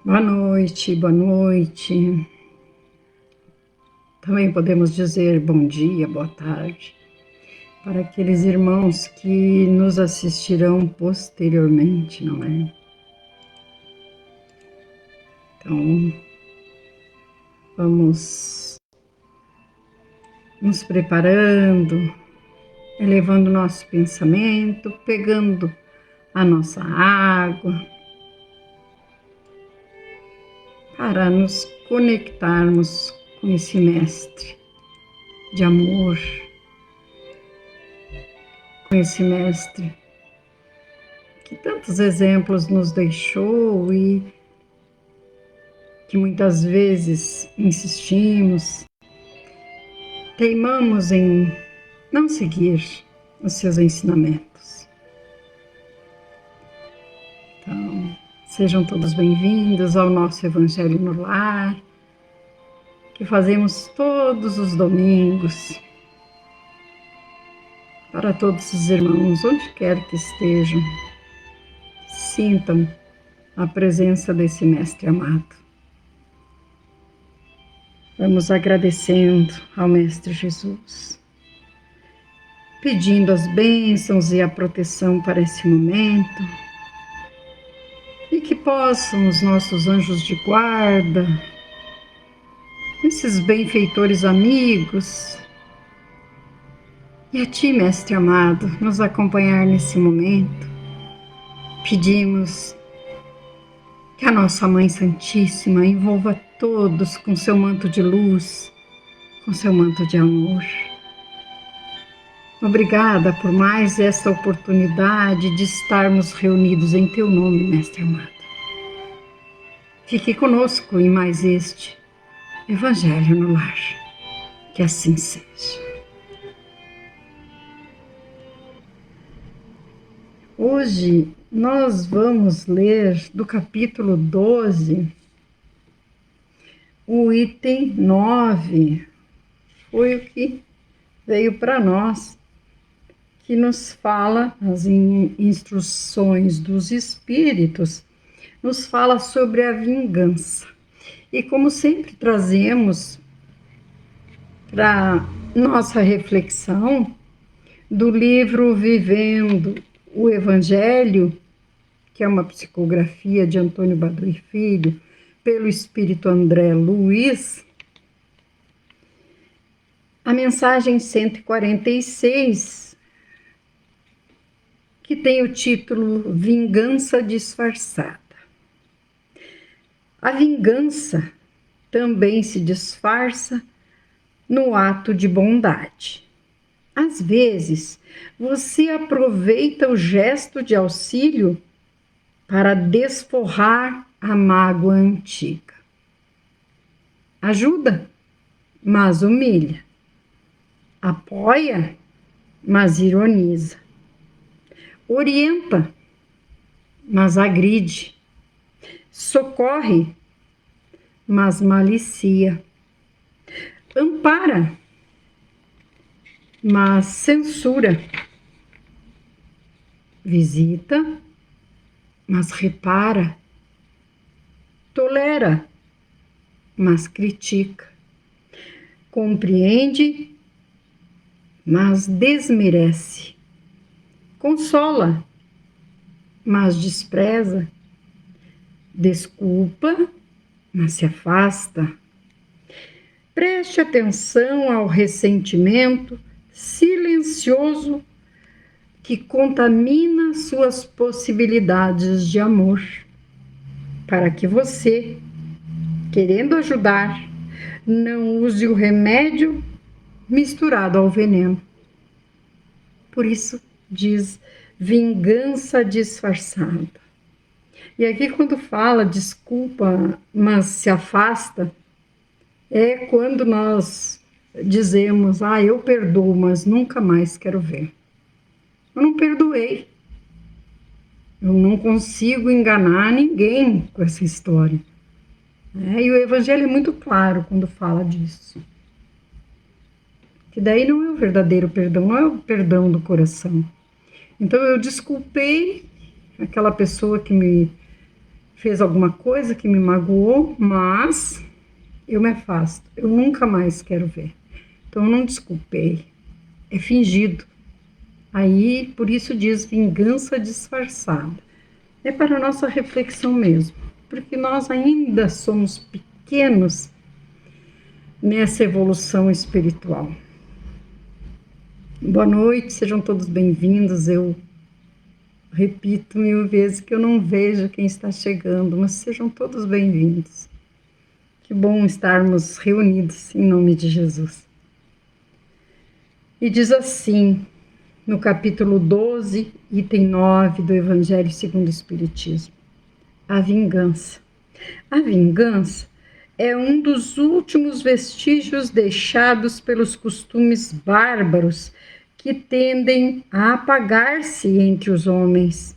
Boa noite, boa noite. Também podemos dizer bom dia, boa tarde, para aqueles irmãos que nos assistirão posteriormente, não é? Então, vamos nos preparando, elevando nosso pensamento, pegando a nossa água, para nos conectarmos com esse mestre de amor, com esse mestre que tantos exemplos nos deixou e que muitas vezes insistimos, teimamos em não seguir os seus ensinamentos. Então, sejam todos bem-vindos ao nosso Evangelho no Lar, que fazemos todos os domingos, para todos os irmãos, onde quer que estejam, sintam a presença desse Mestre amado. Vamos agradecendo ao Mestre Jesus, pedindo as bênçãos e a proteção para esse momento, e que possam os nossos anjos de guarda, esses benfeitores amigos, e a Ti, Mestre amado, nos acompanhar nesse momento. Pedimos que a nossa Mãe Santíssima envolva todos com seu manto de luz, com seu manto de amor. Obrigada por mais esta oportunidade de estarmos reunidos em Teu nome, Mestre amado. Fique conosco em mais este Evangelho no Lar. Que assim seja. Hoje nós vamos ler do capítulo 12, o item 9, foi o que veio para nós, que nos fala, as instruções dos Espíritos, nos fala sobre a vingança. E como sempre trazemos para nossa reflexão do livro Vivendo o Evangelho, que é uma psicografia de Antônio Baduy Filho, pelo Espírito André Luiz, a mensagem 146, que tem o título Vingança Disfarçada. A vingança também se disfarça no ato de bondade. Às vezes, você aproveita o gesto de auxílio para desforrar a mágoa antiga. Ajuda, mas humilha. Apoia, mas ironiza. Orienta, mas agride. Socorre, mas malicia. Ampara, mas censura. Visita, mas repara. Tolera, mas critica. Compreende, mas desmerece. Consola, mas despreza. Desculpa, mas se afasta. Preste atenção ao ressentimento silencioso que contamina suas possibilidades de amor, para que você, querendo ajudar, não use o remédio misturado ao veneno. Por isso diz vingança disfarçada. E aqui quando fala desculpa, mas se afasta, é quando nós dizemos, eu perdoo, mas nunca mais quero ver. Eu não perdoei. Eu não consigo enganar ninguém com essa história. E o Evangelho é muito claro quando fala disso. Que daí não é o verdadeiro perdão, não é o perdão do coração. Então eu desculpei aquela pessoa que me fez alguma coisa que me magoou, mas eu me afasto. Eu nunca mais quero ver. Então, eu não desculpei. É fingido. Aí, por isso diz vingança disfarçada. É para a nossa reflexão mesmo. Porque nós ainda somos pequenos nessa evolução espiritual. Boa noite, sejam todos bem-vindos. Eu repito 1000 vezes que eu não vejo quem está chegando, mas sejam todos bem-vindos. Que bom estarmos reunidos em nome de Jesus. E diz assim, no capítulo 12, item 9 do Evangelho segundo o Espiritismo: a vingança. A vingança é um dos últimos vestígios deixados pelos costumes bárbaros que tendem a apagar-se entre os homens.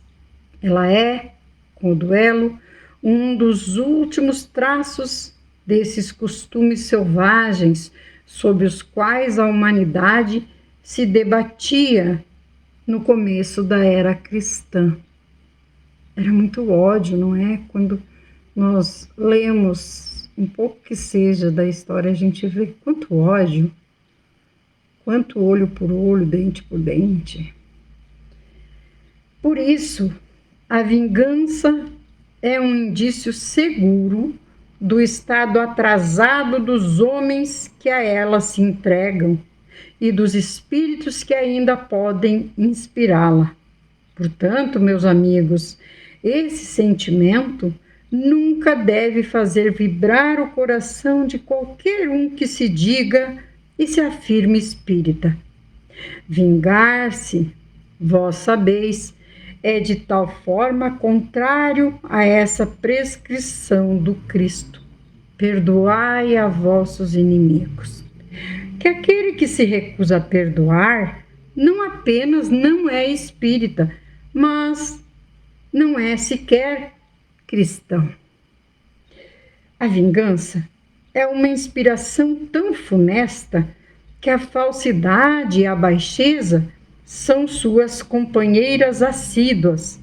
Ela é, com o duelo, um dos últimos traços desses costumes selvagens sobre os quais a humanidade se debatia no começo da era cristã. Era muito ódio, não é? Quando nós lemos um pouco que seja da história, a gente vê quanto ódio, quanto olho por olho, dente por dente. Por isso, a vingança é um indício seguro do estado atrasado dos homens que a ela se entregam e dos espíritos que ainda podem inspirá-la. Portanto, meus amigos, esse sentimento nunca deve fazer vibrar o coração de qualquer um que se diga e se afirme espírita. Vingar-se, vós sabeis, é de tal forma contrário a essa prescrição do Cristo: perdoai a vossos inimigos. Que aquele que se recusa a perdoar não apenas não é espírita, mas não é sequer cristão. A vingança é uma inspiração tão funesta que a falsidade e a baixeza são suas companheiras assíduas.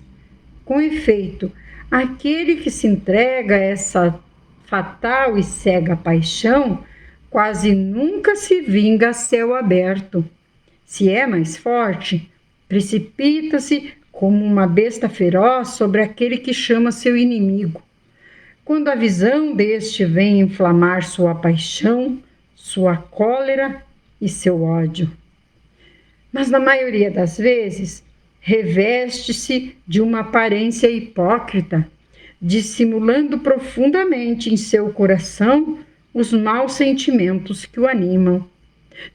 Com efeito, aquele que se entrega a essa fatal e cega paixão quase nunca se vinga a céu aberto. Se é mais forte, precipita-se como uma besta feroz sobre aquele que chama seu inimigo. Quando a visão deste vem inflamar sua paixão, sua cólera e seu ódio. Mas na maioria das vezes, reveste-se de uma aparência hipócrita, dissimulando profundamente em seu coração os maus sentimentos que o animam.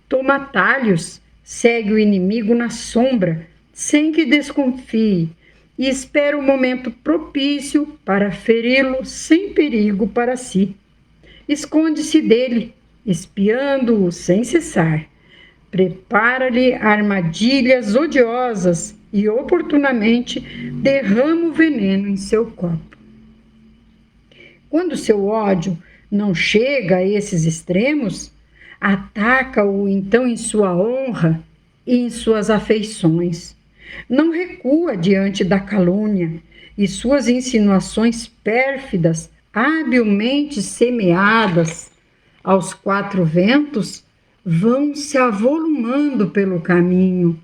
Toma atalhos, segue o inimigo na sombra, sem que desconfie, e espera o momento propício para feri-lo sem perigo para si. Esconde-se dele, espiando-o sem cessar. Prepara-lhe armadilhas odiosas e, oportunamente, derrama o veneno em seu copo. Quando seu ódio não chega a esses extremos, ataca-o então em sua honra e em suas afeições. Não recua diante da calúnia, e suas insinuações pérfidas, habilmente semeadas aos quatro ventos, vão se avolumando pelo caminho.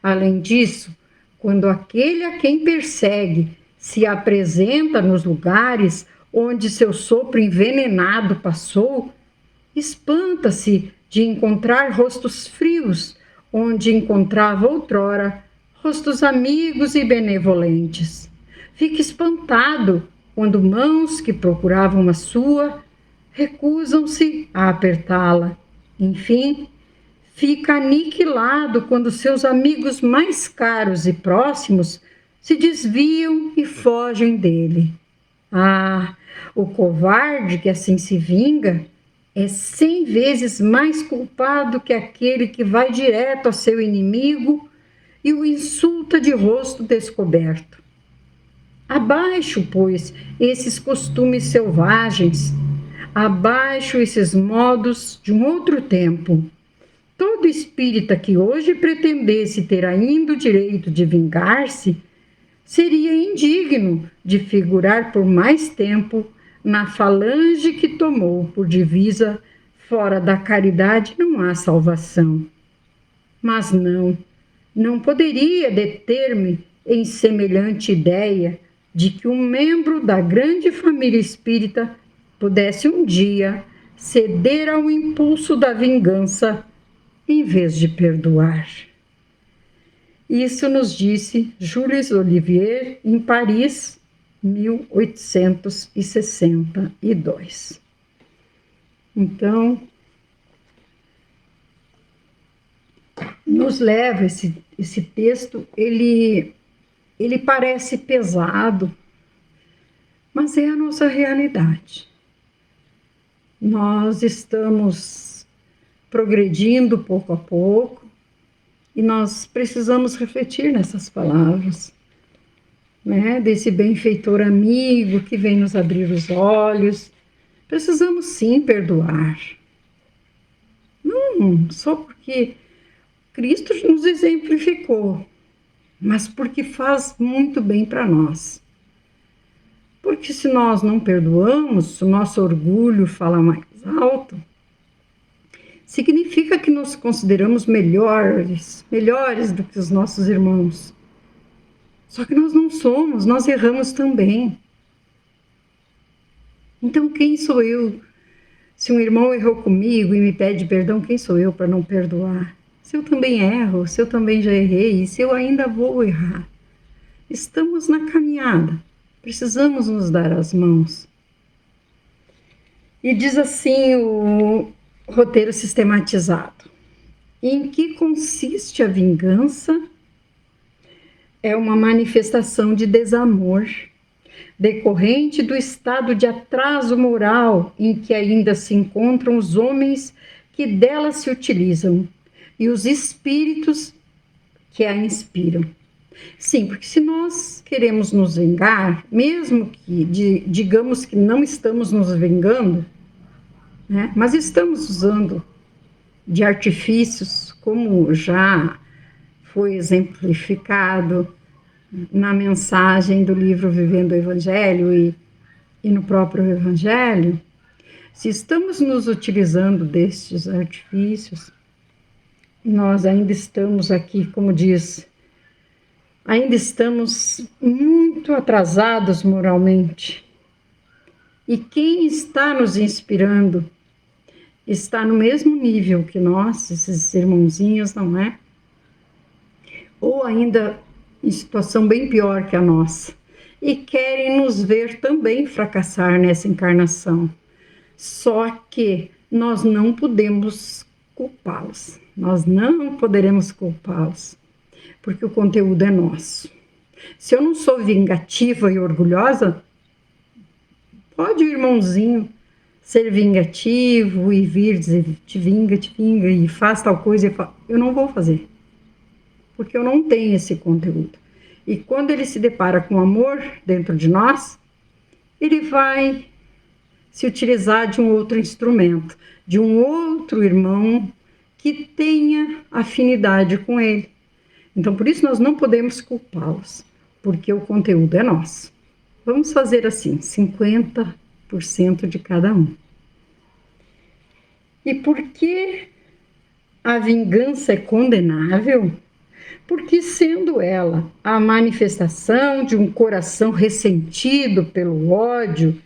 Além disso, quando aquele a quem persegue se apresenta nos lugares onde seu sopro envenenado passou, espanta-se de encontrar rostos frios, onde encontrava outrora rostos amigos e benevolentes. Fica espantado quando mãos que procuravam a sua recusam-se a apertá-la. Enfim, fica aniquilado quando seus amigos mais caros e próximos se desviam e fogem dele. Ah, o covarde que assim se vinga é 100 vezes mais culpado que aquele que vai direto a seu inimigo e o insulta de rosto descoberto. Abaixo, pois, esses costumes selvagens, abaixo esses modos de um outro tempo. Todo espírita que hoje pretendesse ter ainda o direito de vingar-se, seria indigno de figurar por mais tempo na falange que tomou por divisa: fora da caridade não há salvação. Mas não poderia deter-me em semelhante ideia de que um membro da grande família espírita pudesse um dia ceder ao impulso da vingança em vez de perdoar. Isso nos disse Jules Olivier em Paris, 1862. Então, nos leva esse texto, ele parece pesado, mas é a nossa realidade. Nós estamos progredindo pouco a pouco e nós precisamos refletir nessas palavras, né? Desse benfeitor amigo que vem nos abrir os olhos. Precisamos sim perdoar. Não só porque Cristo nos exemplificou, mas porque faz muito bem para nós. Porque se nós não perdoamos, se o nosso orgulho fala mais alto, significa que nos consideramos melhores do que os nossos irmãos. Só que nós não somos, nós erramos também. Então quem sou eu? Se um irmão errou comigo e me pede perdão, quem sou eu para não perdoar? Se eu também erro, se eu também já errei, e se eu ainda vou errar? Estamos na caminhada, precisamos nos dar as mãos. E diz assim o roteiro sistematizado: em que consiste a vingança? É uma manifestação de desamor, decorrente do estado de atraso moral em que ainda se encontram os homens que dela se utilizam e os espíritos que a inspiram. Sim, porque se nós queremos nos vingar, mesmo que digamos que não estamos nos vingando, né, mas estamos usando de artifícios, como já foi exemplificado na mensagem do livro Vivendo o Evangelho e no próprio Evangelho, se estamos nos utilizando destes artifícios, nós ainda estamos aqui, como diz, ainda estamos muito atrasados moralmente. E quem está nos inspirando está no mesmo nível que nós, esses irmãozinhos, não é? Ou ainda em situação bem pior que a nossa, e querem nos ver também fracassar nessa encarnação. Só que nós não podemos culpá-los, nós não poderemos culpá-los, porque o conteúdo é nosso. Se eu não sou vingativa e orgulhosa, pode o irmãozinho ser vingativo e vir dizer te vinga, e faz tal coisa, eu não vou fazer, porque eu não tenho esse conteúdo. E quando ele se depara com amor dentro de nós, ele vai se utilizar de um outro instrumento, de um outro irmão que tenha afinidade com ele. Então, por isso nós não podemos culpá-los, porque o conteúdo é nosso. Vamos fazer assim, 50% de cada um. E por que a vingança é condenável? Porque, sendo ela a manifestação de um coração ressentido pelo ódio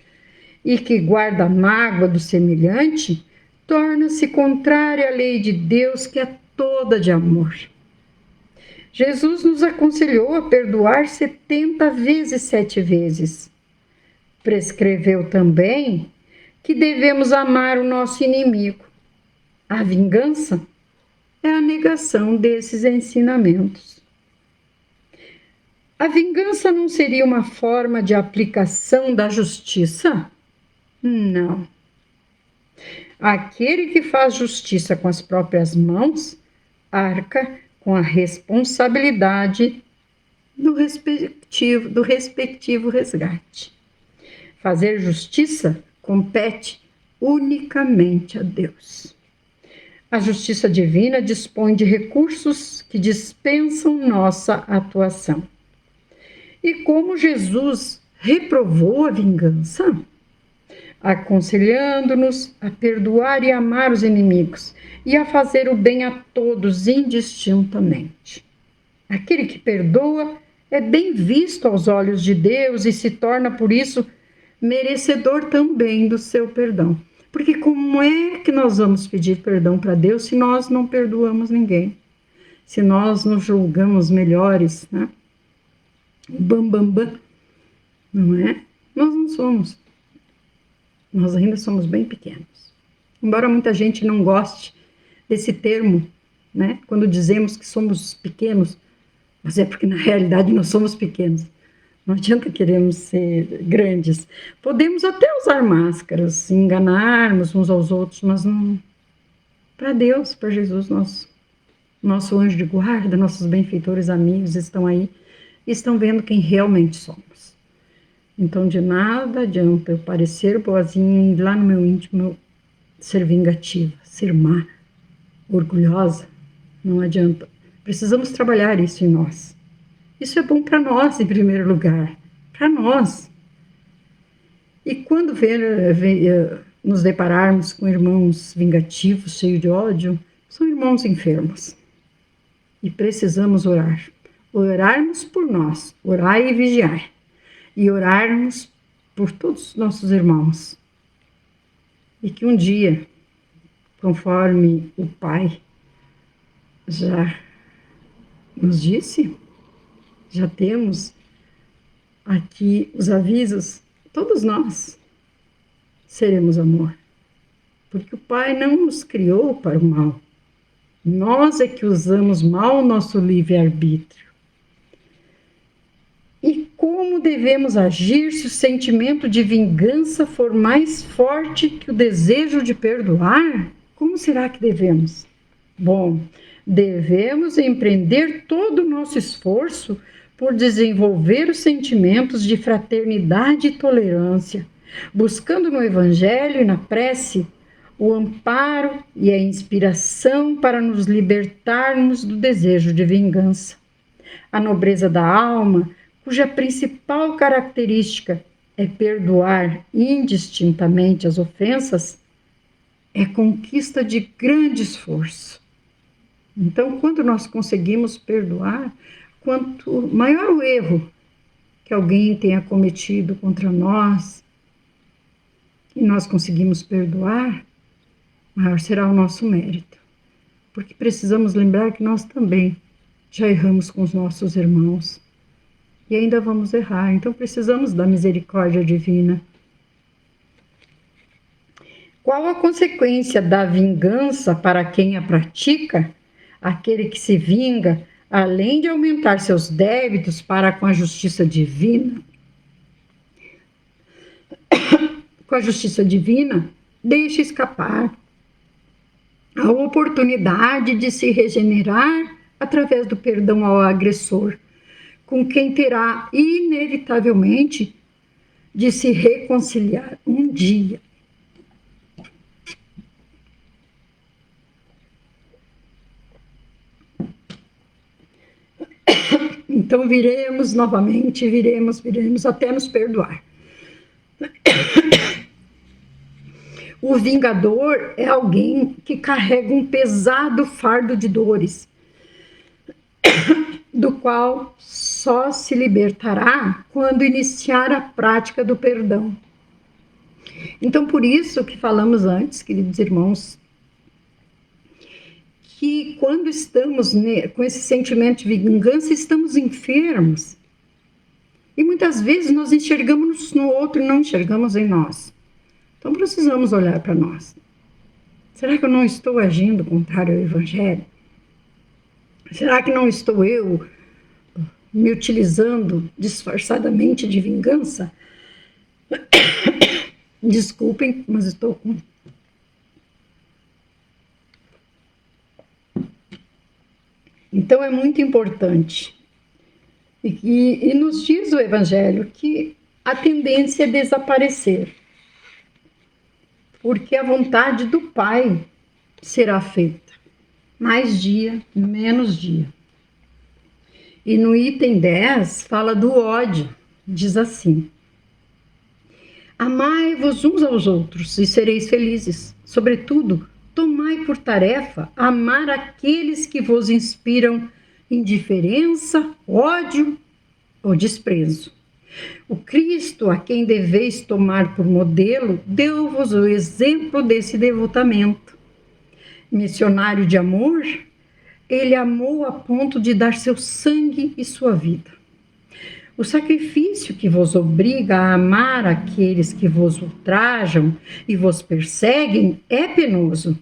e que guarda a mágoa do semelhante, torna-se contrária à lei de Deus, que é toda de amor. Jesus nos aconselhou a perdoar 70 vezes 7 vezes. Prescreveu também que devemos amar o nosso inimigo. A vingança é a negação desses ensinamentos. A vingança não seria uma forma de aplicação da justiça? Não. Aquele que faz justiça com as próprias mãos arca com a responsabilidade do respectivo resgate. Fazer justiça compete unicamente a Deus. A justiça divina dispõe de recursos que dispensam nossa atuação. E como Jesus reprovou a vingança, aconselhando-nos a perdoar e amar os inimigos e a fazer o bem a todos indistintamente. Aquele que perdoa é bem visto aos olhos de Deus e se torna, por isso, merecedor também do seu perdão. Porque como é que nós vamos pedir perdão para Deus se nós não perdoamos ninguém? Se nós nos julgamos melhores, né? Bam, bam, bam, não é? Nós não somos. Nós ainda somos bem pequenos. Embora muita gente não goste desse termo, né? Quando dizemos que somos pequenos, mas é porque na realidade nós somos pequenos. Não adianta queremos ser grandes. Podemos até usar máscaras, enganarmos uns aos outros, mas não. Para Deus, para Jesus, nosso anjo de guarda, nossos benfeitores amigos estão aí, estão vendo quem realmente somos. Então, de nada adianta eu parecer boazinha e lá no meu íntimo ser vingativa, ser má, orgulhosa. Não adianta. Precisamos trabalhar isso em nós. Isso é bom para nós, em primeiro lugar. Para nós. E quando nos depararmos com irmãos vingativos, cheios de ódio, são irmãos enfermos. E precisamos orar. Orarmos por nós, orar e vigiar. E orarmos por todos os nossos irmãos. E que um dia, conforme o Pai já nos disse, já temos aqui os avisos, todos nós seremos amor. Porque o Pai não nos criou para o mal. Nós é que usamos mal o nosso livre-arbítrio. E como devemos agir se o sentimento de vingança for mais forte que o desejo de perdoar? Como será que devemos? Bom, devemos empreender todo o nosso esforço por desenvolver os sentimentos de fraternidade e tolerância, buscando no Evangelho e na prece o amparo e a inspiração para nos libertarmos do desejo de vingança. A nobreza da alma, cuja principal característica é perdoar indistintamente as ofensas, é conquista de grande esforço. Então, quando nós conseguimos perdoar, quanto maior o erro que alguém tenha cometido contra nós, e nós conseguimos perdoar, maior será o nosso mérito. Porque precisamos lembrar que nós também já erramos com os nossos irmãos. E ainda vamos errar. Então precisamos da misericórdia divina. Qual a consequência da vingança para quem a pratica? Aquele que se vinga, além de aumentar seus débitos para com a justiça divina, deixa escapar a oportunidade de se regenerar através do perdão ao agressor, com quem terá inevitavelmente de se reconciliar um dia. Então viremos novamente, viremos até nos perdoar. O vingador é alguém que carrega um pesado fardo de dores, do qual só se libertará quando iniciar a prática do perdão. Então, por isso que falamos antes, queridos irmãos, que quando estamos com esse sentimento de vingança, estamos enfermos. E muitas vezes nós enxergamos no outro e não enxergamos em nós. Então precisamos olhar para nós. Será que eu não estou agindo contrário ao Evangelho? Será que não estou eu me utilizando disfarçadamente de vingança? Desculpem, mas estou com... Então é muito importante. E nos diz o Evangelho que a tendência é desaparecer. Porque a vontade do Pai será feita. Mais dia, menos dia. E no item 10 fala do ódio. Diz assim: amai-vos uns aos outros e sereis felizes. Sobretudo, tomai por tarefa amar aqueles que vos inspiram indiferença, ódio ou desprezo. O Cristo, a quem deveis tomar por modelo, deu-vos o exemplo desse devotamento. Missionário de amor, ele amou a ponto de dar seu sangue e sua vida. O sacrifício que vos obriga a amar aqueles que vos ultrajam e vos perseguem é penoso,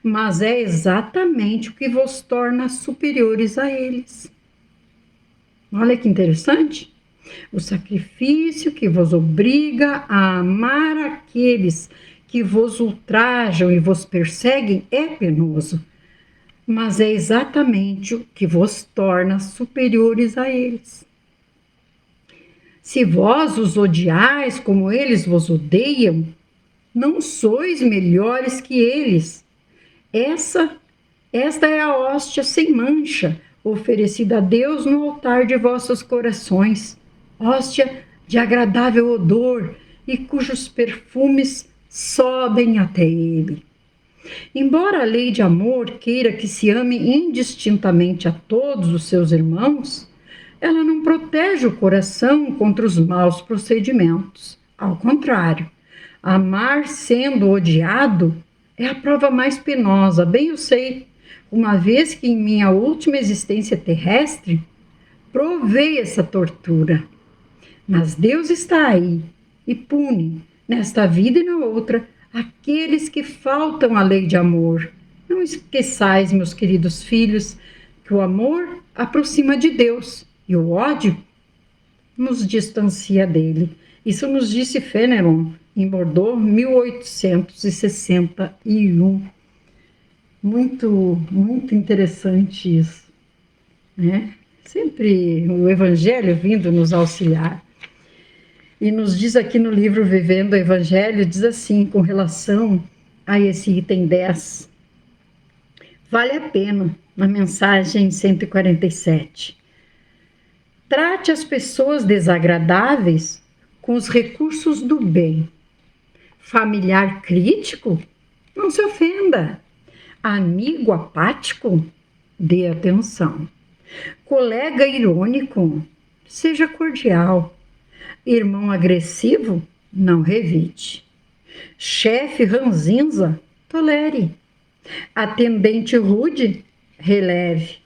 mas é exatamente o que vos torna superiores a eles. Olha que interessante. O sacrifício que vos obriga a amar aqueles que vos ultrajam e vos perseguem é penoso, mas é exatamente o que vos torna superiores a eles. Se vós os odiais como eles vos odeiam, não sois melhores que eles. Esta é a hóstia sem mancha, oferecida a Deus no altar de vossos corações, hóstia de agradável odor e cujos perfumes sobem até ele. Embora a lei de amor queira que se ame indistintamente a todos os seus irmãos, ela não protege o coração contra os maus procedimentos. Ao contrário, amar sendo odiado é a prova mais penosa, bem eu sei, uma vez que em minha última existência terrestre provei essa tortura. Mas Deus está aí e pune, nesta vida e na outra, aqueles que faltam à lei de amor. Não esqueçais, meus queridos filhos, que o amor aproxima de Deus e o ódio nos distancia dele. Isso nos disse Fénelon em Bordeaux, 1861. Muito interessante isso, né? Sempre o Evangelho vindo nos auxiliar. E nos diz aqui no livro Vivendo o Evangelho, diz assim, com relação a esse item 10. Vale a pena, na mensagem 147. Trate as pessoas desagradáveis com os recursos do bem. Familiar crítico? Não se ofenda. Amigo apático? Dê atenção. Colega irônico? Seja cordial. Irmão agressivo? Não revide. Chefe ranzinza? Tolere. Atendente rude? Releve.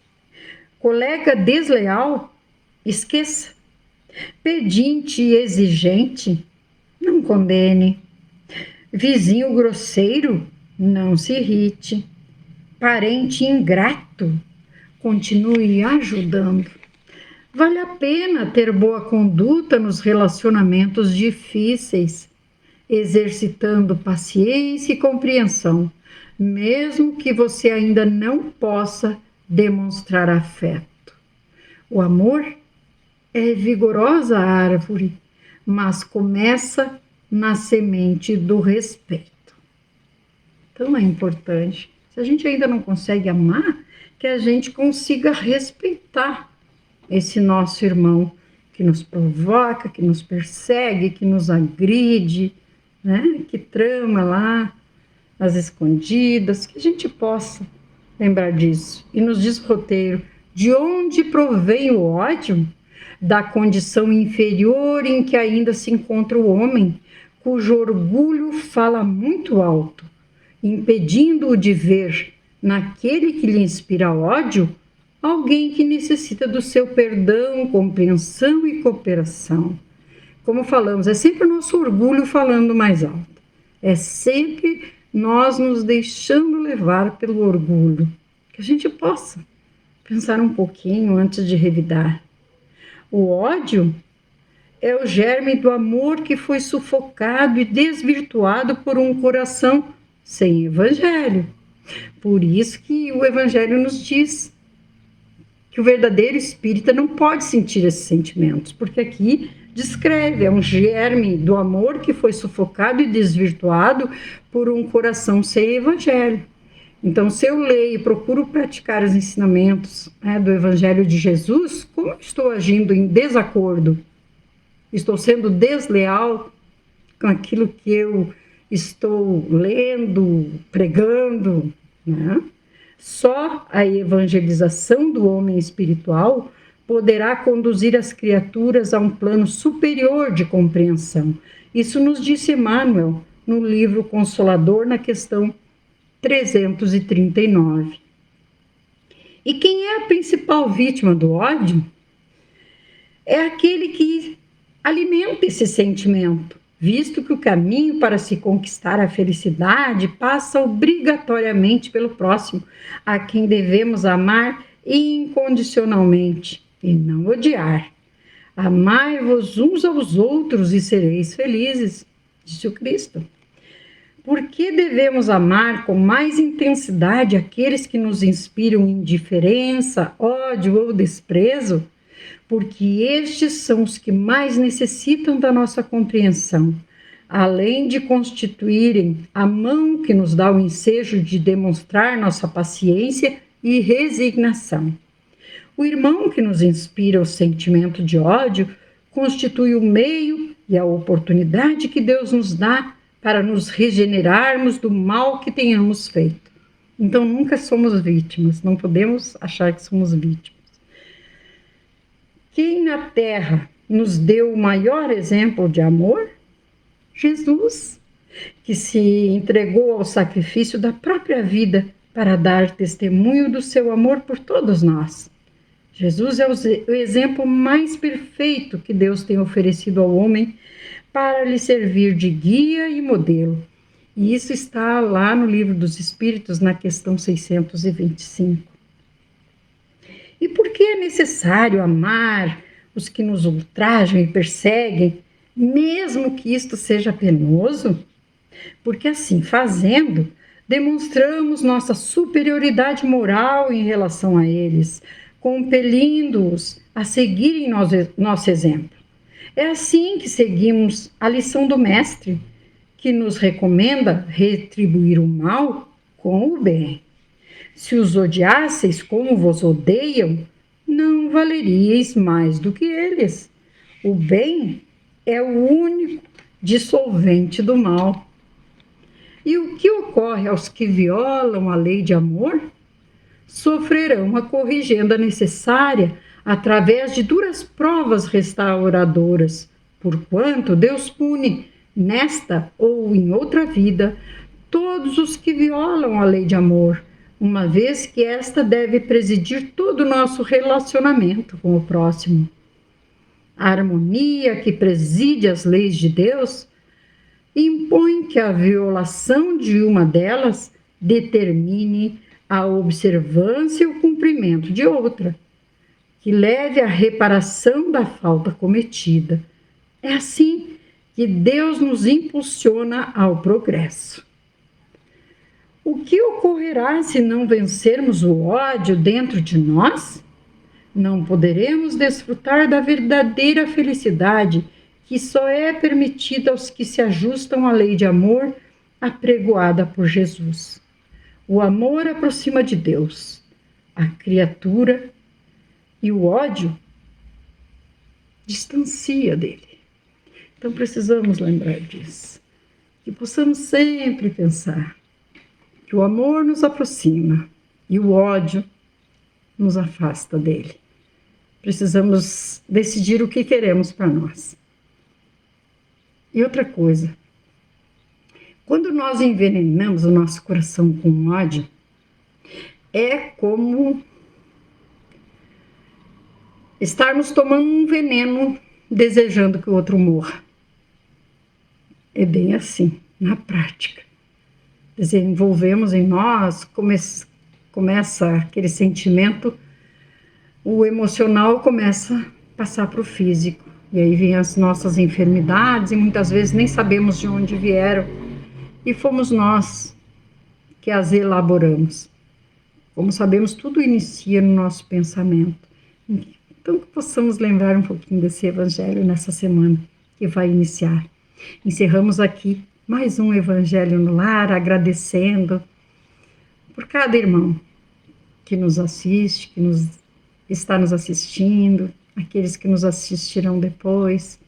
Colega desleal? Esqueça. Pedinte e exigente? Não condene. Vizinho grosseiro? Não se irrite. Parente ingrato? Continue ajudando. Vale a pena ter boa conduta nos relacionamentos difíceis, exercitando paciência e compreensão, mesmo que você ainda não possa demonstrar afeto. O amor é vigorosa árvore, mas começa na semente do respeito. Então é importante, se a gente ainda não consegue amar, que a gente consiga respeitar esse nosso irmão que nos provoca, que nos persegue, que nos agride, né? Que trama lá as escondidas, que a gente possa lembrar disso. E nos diz o roteiro, de onde provém o ódio? Da condição inferior em que ainda se encontra o homem, cujo orgulho fala muito alto, impedindo-o de ver naquele que lhe inspira ódio alguém que necessita do seu perdão, compreensão e cooperação. Como falamos, é sempre o nosso orgulho falando mais alto. É sempre nós nos deixando levar pelo orgulho. Que a gente possa pensar um pouquinho antes de revidar. O ódio é o germe do amor que foi sufocado e desvirtuado por um coração sem evangelho. Por isso que o evangelho nos diz que o verdadeiro espírita não pode sentir esses sentimentos, porque aqui descreve, é um germe do amor que foi sufocado e desvirtuado por um coração sem evangelho. Então, se eu leio e procuro praticar os ensinamentos, né, do Evangelho de Jesus, como eu estou agindo em desacordo? Estou sendo desleal com aquilo que eu estou lendo, pregando, né? Só a evangelização do homem espiritual poderá conduzir as criaturas a um plano superior de compreensão. Isso nos disse Emmanuel no livro Consolador, na questão 339. E quem é a principal vítima do ódio? É aquele que alimenta esse sentimento, visto que o caminho para se conquistar a felicidade passa obrigatoriamente pelo próximo, a quem devemos amar incondicionalmente e não odiar. Amai-vos uns aos outros e sereis felizes, disse o Cristo. Por que devemos amar com mais intensidade aqueles que nos inspiram indiferença, ódio ou desprezo? Porque estes são os que mais necessitam da nossa compreensão, além de constituírem a mão que nos dá o ensejo de demonstrar nossa paciência e resignação. O irmão que nos inspira o sentimento de ódio constitui o meio e a oportunidade que Deus nos dá para nos regenerarmos do mal que tenhamos feito. Então, nunca somos vítimas, não podemos achar que somos vítimas. Quem na terra nos deu o maior exemplo de amor? Jesus, que se entregou ao sacrifício da própria vida para dar testemunho do seu amor por todos nós. Jesus é o exemplo mais perfeito que Deus tem oferecido ao homem para lhe servir de guia e modelo. E isso está lá no Livro dos Espíritos, na questão 625. E por que é necessário amar os que nos ultrajam e perseguem, mesmo que isto seja penoso? Porque assim fazendo, demonstramos nossa superioridade moral em relação a eles, compelindo-os a seguirem nosso exemplo. É assim que seguimos a lição do Mestre, que nos recomenda retribuir o mal com o bem. Se os odiasseis como vos odeiam, não valeríeis mais do que eles. O bem é o único dissolvente do mal. E o que ocorre aos que violam a lei de amor? Sofrerão a corrigenda necessária através de duras provas restauradoras, porquanto Deus pune, nesta ou em outra vida, todos os que violam a lei de amor, uma vez que esta deve presidir todo o nosso relacionamento com o próximo. A harmonia que preside as leis de Deus impõe que a violação de uma delas determine a observância e o cumprimento de outra, que leve à reparação da falta cometida. É assim que Deus nos impulsiona ao progresso. O que ocorrerá se não vencermos o ódio dentro de nós? Não poderemos desfrutar da verdadeira felicidade que só é permitida aos que se ajustam à lei de amor apregoada por Jesus. O amor aproxima de Deus, a criatura, e o ódio distancia dele. Então precisamos lembrar disso, que possamos sempre pensar que o amor nos aproxima e o ódio nos afasta dele. Precisamos decidir o que queremos para nós. E outra coisa, quando nós envenenamos o nosso coração com ódio, é como estarmos tomando um veneno desejando que o outro morra. É bem assim, na prática. Desenvolvemos em nós, começa aquele sentimento, o emocional começa a passar para o físico. E aí vem as nossas enfermidades e muitas vezes nem sabemos de onde vieram. E fomos nós que as elaboramos. Como sabemos, tudo inicia no nosso pensamento. Então, que possamos lembrar um pouquinho desse evangelho nessa semana que vai iniciar. Encerramos aqui mais um Evangelho no Lar, agradecendo por cada irmão que nos assiste, está nos assistindo, aqueles que nos assistirão depois.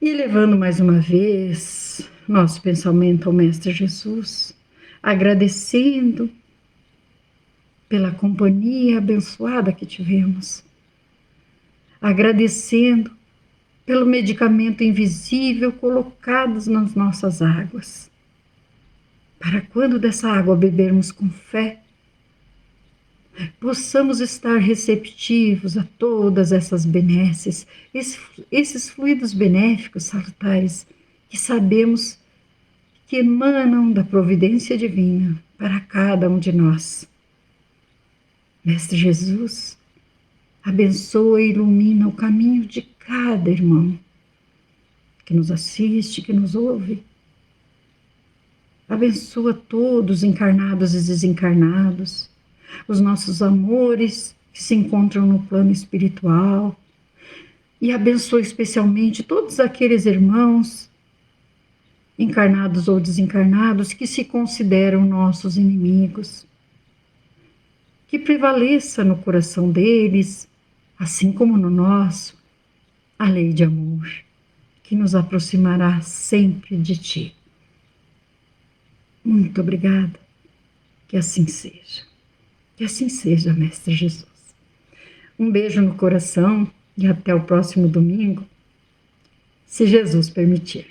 E elevando mais uma vez nosso pensamento ao Mestre Jesus, agradecendo pela companhia abençoada que tivemos, agradecendo pelo medicamento invisível colocado nas nossas águas, para quando dessa água bebermos com fé, possamos estar receptivos a todas essas benesses, esses fluidos benéficos, salutares, que sabemos que emanam da providência divina para cada um de nós. Mestre Jesus, abençoa e ilumina o caminho de cada irmão que nos assiste, que nos ouve. Abençoa todos, encarnados e desencarnados, os nossos amores que se encontram no plano espiritual, e abençoa especialmente todos aqueles irmãos, encarnados ou desencarnados, que se consideram nossos inimigos. Que prevaleça no coração deles, assim como no nosso, a lei de amor, que nos aproximará sempre de Ti. Muito obrigada, que assim seja. Que assim seja, Mestre Jesus. Um beijo no coração e até o próximo domingo, se Jesus permitir.